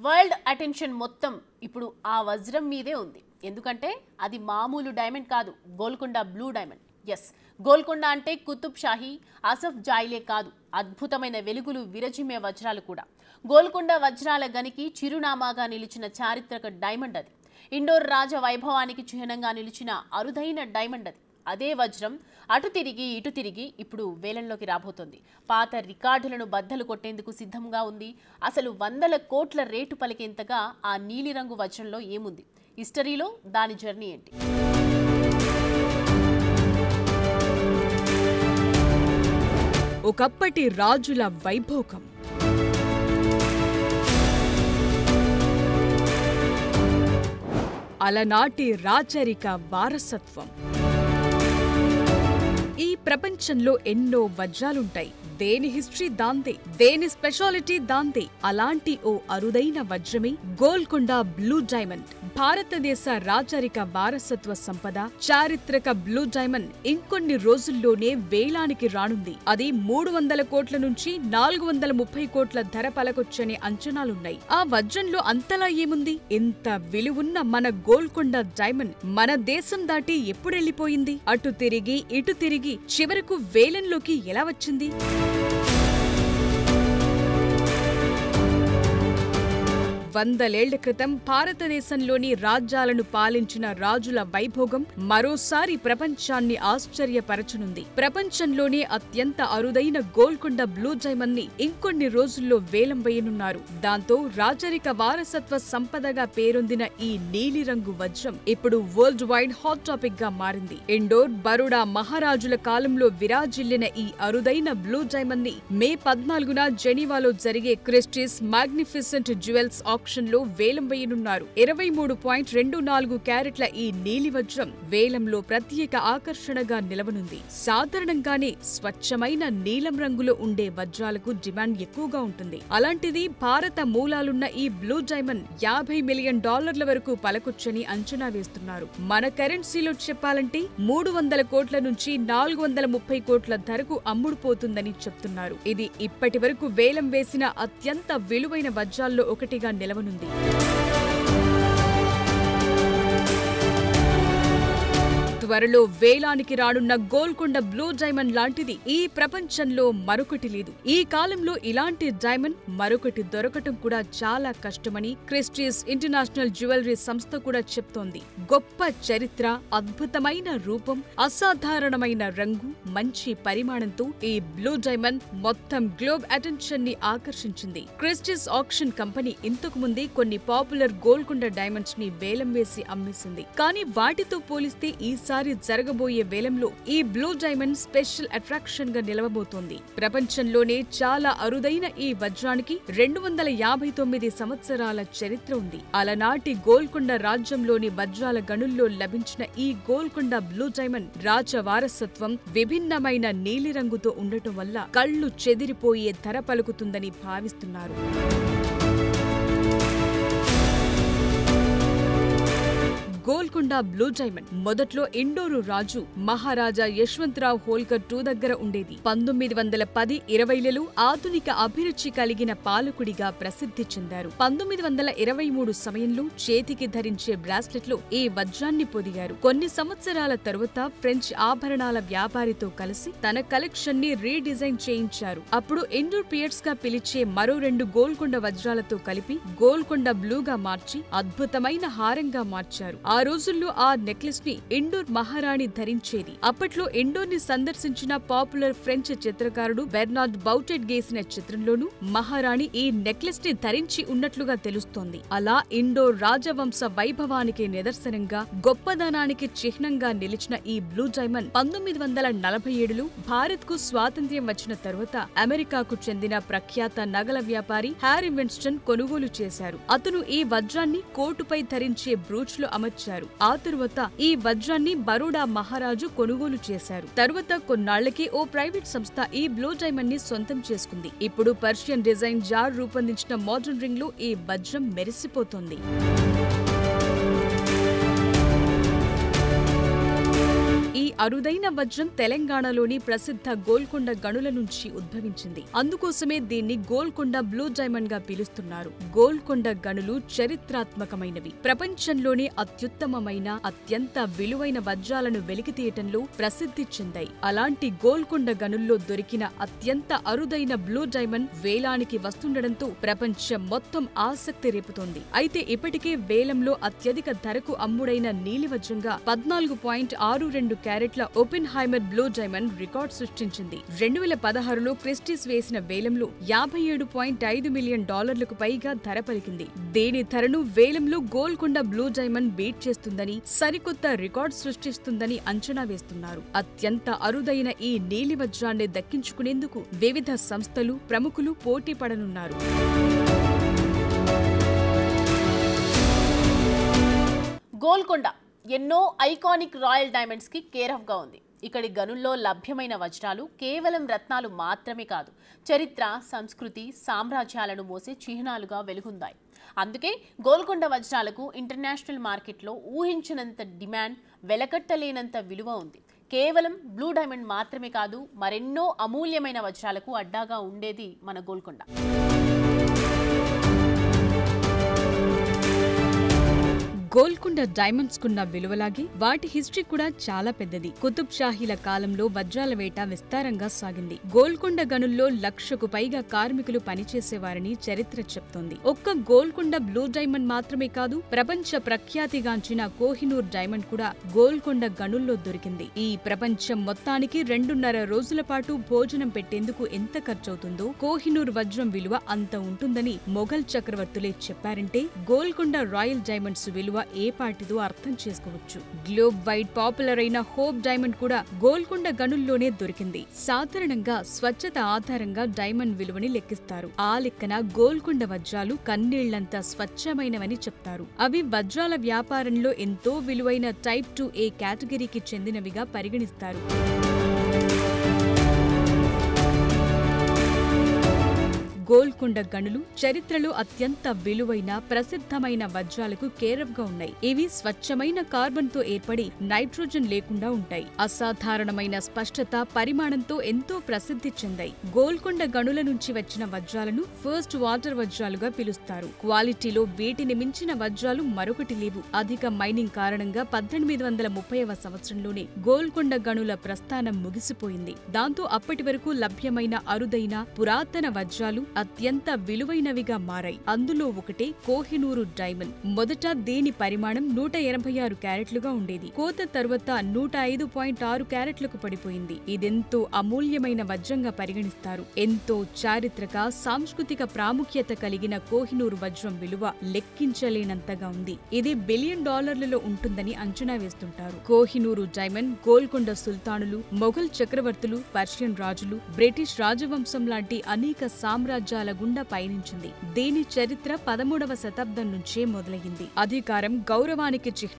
World attention మొత్తం ఇప్పుడు ఆ వజ్రం మీదే ఉంది. ఎందుకంటే అది మామూలు డైమండ్ కాదు, Golconda blue diamond. Yes, Golconda అంటే కుతుబ్ షాహీ, అసఫ్ జాయిలే కాదు, అద్భుతమైన వెలుగులు విరజిమ్మే వజ్రాలు కూడా. గోల్కొండ వజ్రాల గనికి చిరునామాగా నిలిచిన చారిత్రక డైమండ్ అది. ఇండోర్ రాజ వైభవానికి చిహ్నంగా నిలిచిన అరుదైన డైమండ్ అది. అదే వజ్రం అటు తిరిగి ఇటు తిరిగి ఇప్పుడు వేలంలోకి రాబోతోంది. పాత రికార్డులను బద్దలు కొట్టేందుకు సిద్ధంగా ఉంది. అసలు 100 కోట్ల రేటు పలికేంతగా ఆ నీలిరంగు వజ్రంలో ఏముంది? హిస్టరీలో దాని జర్నీ ఏంటి? ఒకప్పటి రాజుల వైభోగం, అలనాటి రాచరిక వారసత్వం. ఈ ప్రపంచంలో ఎన్నో వజ్రాలుంటాయి. దేని హిస్టరీ దాందే, దేని స్పెషాలిటీ దాందే. అలాంటి ఓ అరుదైన వజ్రమే గోల్కొండ బ్లూ డైమండ్. భారతదేశ రాచరిక వారసత్వ సంపద, చారిత్రక బ్లూ డైమండ్ ఇంకొన్ని రోజుల్లోనే వేలానికి రానుంది. అది 300 కోట్ల నుంచి 430 కోట్ల ధర పలకొచ్చనే అంచనాలున్నాయి. ఆ వజ్రంలో అంతలా ఏముంది? ఇంత విలువున్న మన గోల్కొండ డైమండ్ మన దేశం దాటి ఎప్పుడెళ్లిపోయింది? అటు తిరిగి ఇటు తిరిగి చివరకు వేలంలోకి ఎలా వచ్చింది? వందలేళ్ల క్రితం భారతదేశంలోని రాజ్యాలను పాలించిన రాజుల వైభోగం మరోసారి ప్రపంచాన్ని ఆశ్చర్యపరచనుంది. ప్రపంచంలోనే అత్యంత అరుదైన గోల్కొండ బ్లూ డైమండ్ ని ఇంకొన్ని రోజుల్లో వేలం వేయనున్నారు. దాంతో రాచరిక వారసత్వ సంపదగా పేరొందిన ఈ నీలిరంగు వజ్రం ఇప్పుడు వరల్డ్ వైడ్ హాట్ టాపిక్ గా మారింది. ఇండోర్, బరోడా మహారాజుల కాలంలో విరాజిల్లిన ఈ అరుదైన బ్లూ డైమండ్ ని మే 14న జెనీవాలో జరిగే క్రిస్టీస్ మ్యాగ్నిఫిసెంట్ జ్యువెల్స్ ఆక్షన్లో వేలం వేయనున్నారు. 23.24 క్యారెట్ల ఈ నీలి వజ్రం వేలంలో ప్రత్యేక ఆకర్షణగా నిలవనుంది. సాధారణంగానే స్వచ్ఛమైన నీలం రంగులో ఉండే వజ్రాలకు డిమాండ్ ఎక్కువగా ఉంటుంది. అలాంటిది భారత మూలాలున్న ఈ బ్లూ డైమండ్ $50 మిలియన్ వరకు పలకొచ్చని అంచనా వేస్తున్నారు. మన కరెన్సీలో చెప్పాలంటే 300 కోట్ల నుంచి 430 కోట్ల ధరకు అమ్ముడుపోతుందని చెప్తున్నారు. ఇది ఇప్పటి వరకు వేలం వేసిన అత్యంత విలువైన వజ్రాల్లో ఒకటిగా నిలవనుంది. త్వరలో వేలానికి రానున్న గోల్కొండ బ్లూ డైమండ్ లాంటిది ఈ ప్రపంచంలో మరొకటి లేదు. ఈ కాలంలో ఇలాంటి డైమండ్ మరొకటి దొరకటం కూడా చాలా కష్టమని క్రిస్టీస్ ఇంటర్నేషనల్ జ్యువెలరీ సంస్థ కూడా చెప్తోంది. గొప్ప చరిత్ర, అద్భుతమైన రూపం, అసాధారణమైన రంగు, మంచి పరిమాణంతో ఈ బ్లూ డైమండ్ మొత్తం గ్లోబ్ అటెన్షన్ ని ఆకర్షించింది. క్రిస్టీస్ ఆక్షన్ కంపెనీ ఇంతకు ముందే కొన్ని పాపులర్ గోల్కొండ డైమండ్స్ ని వేలం వేసి అమ్మేసింది. కానీ వాటితో పోలిస్తే ఈసారి జరగబోయే వేలంలో ఈ బ్లూ డైమండ్ స్పెషల్ అట్రాక్షన్ గా నిలవబోతోంది. ప్రపంచంలోనే చాలా అరుదైన ఈ వజ్రానికి 259 సంవత్సరాల చరిత్ర ఉంది. అలనాటి గోల్కొండ రాజ్యంలోని వజ్రాల గనుల్లో లభించిన ఈ గోల్కొండ బ్లూ డైమండ్ రాజ వారసత్వం విభిన్నమైన నీలిరంగుతో ఉండటం వల్ల కళ్లు చెదిరిపోయే ధర పలుకుతుందని భావిస్తున్నారు. గోల్కొండ బ్లూ డైమండ్ మొదట్లో ఇండోరు రాజు మహారాజా యశ్వంతరావు హోల్కర్ II దగ్గర ఉండేది. 1910-20లలో ఆధునిక అభిరుచి కలిగిన పాలకుడిగా ప్రసిద్ధి చెందారు. 1923 సమయంలో చేతికి ధరించే బ్రాస్లెట్లో ఈ వజ్రాన్ని పొదిగారు. కొన్ని సంవత్సరాల తరువాత ఫ్రెంచ్ ఆభరణాల వ్యాపారితో కలిసి తన కలెక్షన్ ని రీడిజైన్ చేయించారు. అప్పుడు ఇండోర్ పియర్స్ గా పిలిచే మరో 2 గోల్కొండ వజ్రాలతో కలిపి గోల్కొండ బ్లూగా మార్చి అద్భుతమైన హారంగా మార్చారు. ఆ రోజుల్లో ఆ నెక్లెస్ ని ఇండోర్ మహారాణి ధరించేది. అప్పట్లో ఇండోర్ ని సందర్శించిన పాపులర్ ఫ్రెంచ్ చిత్రకారుడు బెర్నార్డ్ బౌటెట్ గీసిన చిత్రంలోనూ మహారాణి ఈ నెక్లెస్ ని ధరించి ఉన్నట్లుగా తెలుస్తోంది. అలా ఇండోర్ రాజవంశ వైభవానికి నిదర్శనంగా, గొప్పదనానికి చిహ్నంగా నిలిచిన ఈ బ్లూ డైమండ్ 1947లో భారత్ కు స్వాతంత్ర్యం వచ్చిన తరువాత అమెరికాకు చెందిన ప్రఖ్యాత నగల వ్యాపారి హ్యారీ విన్స్టన్ కొనుగోలు చేశారు. అతను ఈ వజ్రాన్ని కోటుపై ధరించే బ్రూచ్ లో అమర్చారు. ఆ తరువాత ఈ వజ్రాన్ని బరోడా మహారాజు కొనుగోలు చేశారు. తరువాత కొన్నాళ్లకి ఓ ప్రైవేట్ సంస్థ ఈ బ్లూ డైమండ్ ని సొంతం చేసుకుంది. ఇప్పుడు పర్షియన్ డిజైన్ జార్ రూపొందించిన మోడర్న్ రింగ్ లో ఈ వజ్రం మెరిసిపోతోంది. ఈ అరుదైన వజ్రం తెలంగాణలోని ప్రసిద్ధ గోల్కొండ గనుల నుంచి ఉద్భవించింది. అందుకోసమే దీన్ని గోల్కొండ బ్లూ డైమండ్ గా పిలుస్తున్నారు. గోల్కొండ గనులు చరిత్రాత్మకమైనవి. ప్రపంచంలోనే అత్యుత్తమమైన, అత్యంత విలువైన వజ్రాలను వెలికితీయటంలో ప్రసిద్ధి చెందాయి. అలాంటి గోల్కొండ గనుల్లో దొరికిన అత్యంత అరుదైన బ్లూ డైమండ్ వేలానికి వస్తుండటంతో ప్రపంచం మొత్తం ఆసక్తి రేపుతోంది. అయితే ఇప్పటికే వేలంలో అత్యధిక ధరకు అమ్ముడైన నీలి వజ్రంగా 14.62 క్యారెట్ల ఓపెన్హైమర్ బ్లూ డైమండ్ రికార్డ్ సృష్టించింది. 2016లో క్రిస్టీస్ వేసిన వేలంలో $57.5 మిలియన్ పైగా ధర పలికింది. దీని ధరను వేలంలో గోల్కొండ బ్లూ డైమండ్ బీట్ చేస్తుందని, సరికొత్త రికార్డ్ సృష్టిస్తుందని అంచనా వేస్తున్నారు. అత్యంత అరుదైన ఈ నీలి వజ్రాన్ని దక్కించుకునేందుకు వివిధ సంస్థలు, ప్రముఖులు పోటీ పడనున్నారు. గోల్కొండ ఎన్నో ఐకానిక్ రాయల్ డైమండ్స్ కి కేర్ ఆఫ్ గా ఉంది. ఇక్కడి గనుల్లో లభ్యమైన వజ్రాలు కేవలం రత్నాలు మాత్రమే కాదు, చరిత్ర, సంస్కృతి, సామ్రాజ్యాలను మోసే చిహ్నాలుగా వెలుగొందాయి. అందుకే గోల్కొండ వజ్రాలకు ఇంటర్నేషనల్ మార్కెట్లో ఊహించినంత డిమాండ్, వెలకట్టలేనంత విలువ ఉంది. కేవలం బ్లూ డైమండ్ మాత్రమే కాదు, మరెన్నో అమూల్యమైన వజ్రాలకు అడ్డాగా ఉండేది మన గోల్కొండ. గోల్కొండ డైమండ్స్ కున్న విలువలాగే వాటి హిస్టరీ కూడా చాలా పెద్దది. కుతుబ్ షాహీల కాలంలో వజ్రాల వేట విస్తారంగా సాగింది. గోల్కొండ గనుల్లో 1,00,000కు పైగా కార్మికులు పనిచేసేవారని చరిత్ర చెప్తోంది. ఒక్క గోల్కొండ బ్లూ డైమండ్ మాత్రమే కాదు, ప్రపంచ ప్రఖ్యాతిగాంచిన కోహినూర్ డైమండ్ కూడా గోల్కొండ గనుల్లో దొరికింది. ఈ ప్రపంచం మొత్తానికి 2.5 రోజుల పాటు భోజనం పెట్టేందుకు ఎంత ఖర్చవుతుందో కోహినూర్ వజ్రం విలువ అంత ఉంటుందని మొఘల్ చక్రవర్తులే చెప్పారంటే గోల్కొండ రాయల్ డైమండ్స్ విలువ ఏ పాటిదో అర్థం చేసుకోవచ్చు. గ్లోబ్ వైడ్ పాపులర్ అయిన హోప్ డైమండ్ కూడా గోల్కొండ గనుల్లోనే దొరికింది. సాధారణంగా స్వచ్ఛత ఆధారంగా డైమండ్ విలువని లెక్కిస్తారు. ఆ లెక్కన గోల్కొండ వజ్రాలు కన్నీళ్లంతా స్వచ్ఛమైనవని చెప్తారు. అవి వజ్రాల వ్యాపారంలో ఎంతో విలువైన టైప్ 2A కేటగిరీకి చెందినవిగా పరిగణిస్తారు. గోల్కొండ గనులు చరిత్రలో అత్యంత విలువైన, ప్రసిద్ధమైన వజ్రాలకు కేరఫ్ గా ఉన్నాయి. ఇవి స్వచ్ఛమైన కార్బన్ తో ఏర్పడి నైట్రోజన్ లేకుండా ఉంటాయి. అసాధారణమైన స్పష్టత, పరిమాణంతో ఎంతో ప్రసిద్ధి చెందాయి. గోల్కొండ గనుల నుంచి వచ్చిన వజ్రాలను ఫస్ట్ వాటర్ వజ్రాలుగా పిలుస్తారు. క్వాలిటీలో వీటిని మించిన వజ్రాలు మరొకటి లేవు. అధిక మైనింగ్ కారణంగా 1830వ సంవత్సరంలోనే గోల్కొండ గనుల ప్రస్థానం ముగిసిపోయింది. దాంతో అప్పటి వరకు లభ్యమైన అరుదైన పురాతన వజ్రాలు అత్యంత విలువైనవిగా మారాయి. అందులో ఒకటే కోహినూరు డైమండ్. మొదట దీని పరిమాణం 186 క్యారెట్లుగా ఉండేది. కోత తరువాత 105.6 క్యారెట్లకు పడిపోయింది. ఇదెంతో అమూల్యమైన వజ్రంగా పరిగణిస్తారు. ఎంతో చారిత్రక, సాంస్కృతిక ప్రాముఖ్యత కలిగిన కోహినూరు వజ్రం విలువ లెక్కించలేనంతగా ఉంది. ఇది $1 బిలియన్ ఉంటుందని అంచనా వేస్తుంటారు. కోహినూరు డైమండ్ గోల్కొండ సుల్తానులు, మొఘల్ చక్రవర్తులు, పర్షియన్ రాజులు, బ్రిటిష్ రాజవంశం లాంటి అనేక సామ్రాజ్యాల గుండా పయనించింది. దీని చరిత్ర 13వ శతాబ్దం నుంచే మొదలయ్యింది. అధికారం, గౌరవానికి చిహ్నం